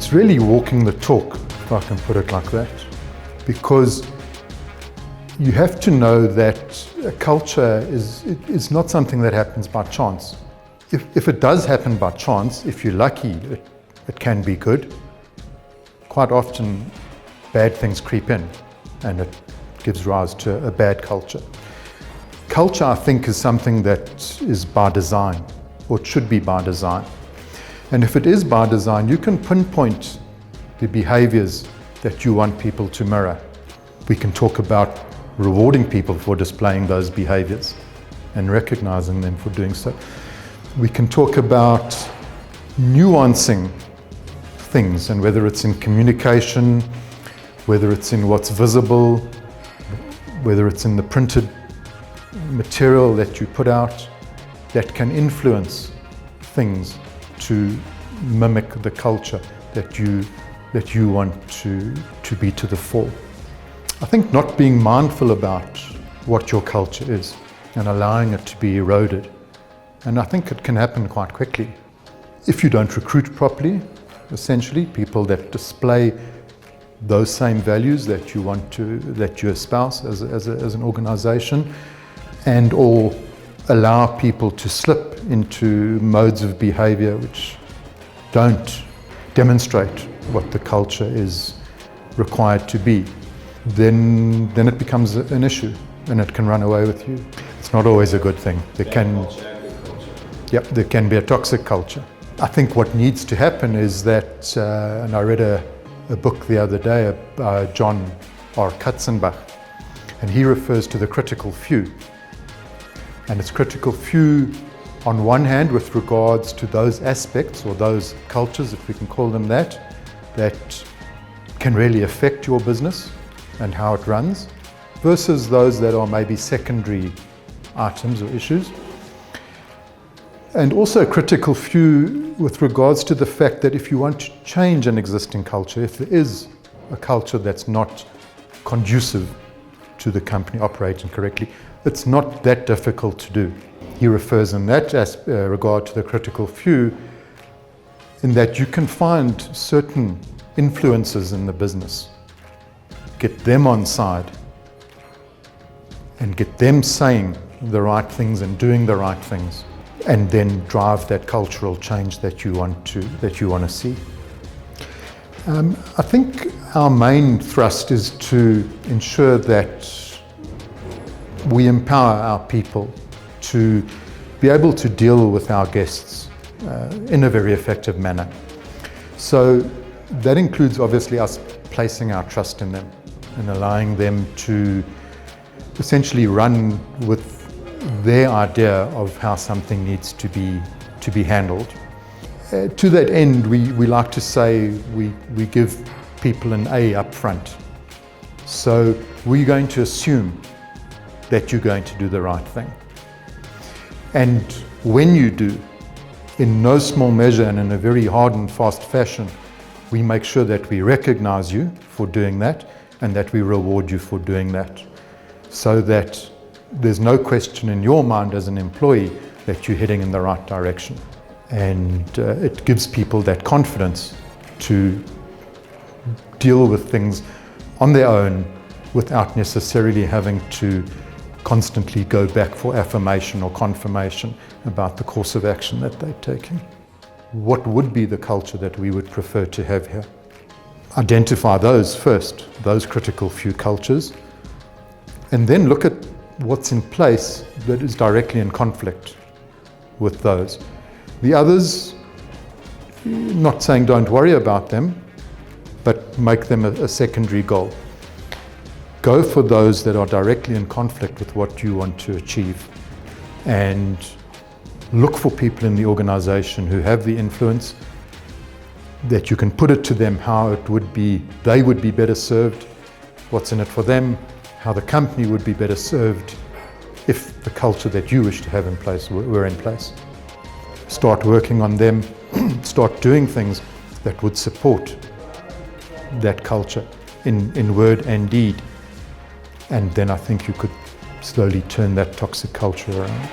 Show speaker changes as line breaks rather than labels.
It's really walking the talk, if I can put it like that, because you have to know that a culture is not something that happens by chance. If it does happen by chance, if you're lucky, it can be good. Quite often, bad things creep in, and it gives rise to a bad culture. Culture, I think, is something that is by design, or it should be by design. And if it is by design, you can pinpoint the behaviors that you want people to mirror. We can talk about rewarding people for displaying those behaviors and recognizing them for doing so. We can talk about nuancing things, and whether it's in communication, whether it's in what's visible, whether it's in the printed material that you put out, that can influence things to mimic the culture that you want to be to the fore. I think not being mindful about what your culture is and allowing it to be eroded, and I think it can happen quite quickly. If you don't recruit properly, essentially, people that display those same values that you espouse as an organization, and or allow people to slip into modes of behavior which don't demonstrate what the culture is required to be, then it becomes an issue, and it can run away with you. It's not always a good thing. There can be a toxic culture. I think what needs to happen is that, and I read a book the other day by John R. Katzenbach, and he refers to the critical few. And it's critical few on one hand with regards to those aspects or those cultures, if we can call them that can really affect your business and how it runs, versus those that are maybe secondary items or issues. And also critical few with regards to the fact that if you want to change an existing culture, if there is a culture that's not conducive to the company operating correctly, it's not that difficult to do. He refers in that regard to the critical few, in that you can find certain influences in the business, get them on side, and get them saying the right things and doing the right things, and then drive that cultural change that you want to see. I think our main thrust is to ensure that we empower our people to be able to deal with our guests in a very effective manner. So that includes obviously us placing our trust in them and allowing them to essentially run with their idea of how something needs to be handled. To that end, we like to say we give people an A up front. So we're going to assume that you're going to do the right thing. And when you do, in no small measure and in a very hard and fast fashion, we make sure that we recognize you for doing that and that we reward you for doing that, so that there's no question in your mind as an employee that you're heading in the right direction. And it gives people that confidence to deal with things on their own without necessarily having to constantly go back for affirmation or confirmation about the course of action that they're taking. What would be the culture that we would prefer to have here? Identify those first, those critical few cultures, and then look at what's in place that is directly in conflict with those. The others, not saying don't worry about them, but make them a secondary goal. Go for those that are directly in conflict with what you want to achieve, and look for people in the organization who have the influence, that you can put it to them how they would be better served, what's in it for them, how the company would be better served if the culture that you wish to have in place were in place. Start working on them, start doing things that would support that culture in word and deed. And then I think you could slowly turn that toxic culture around.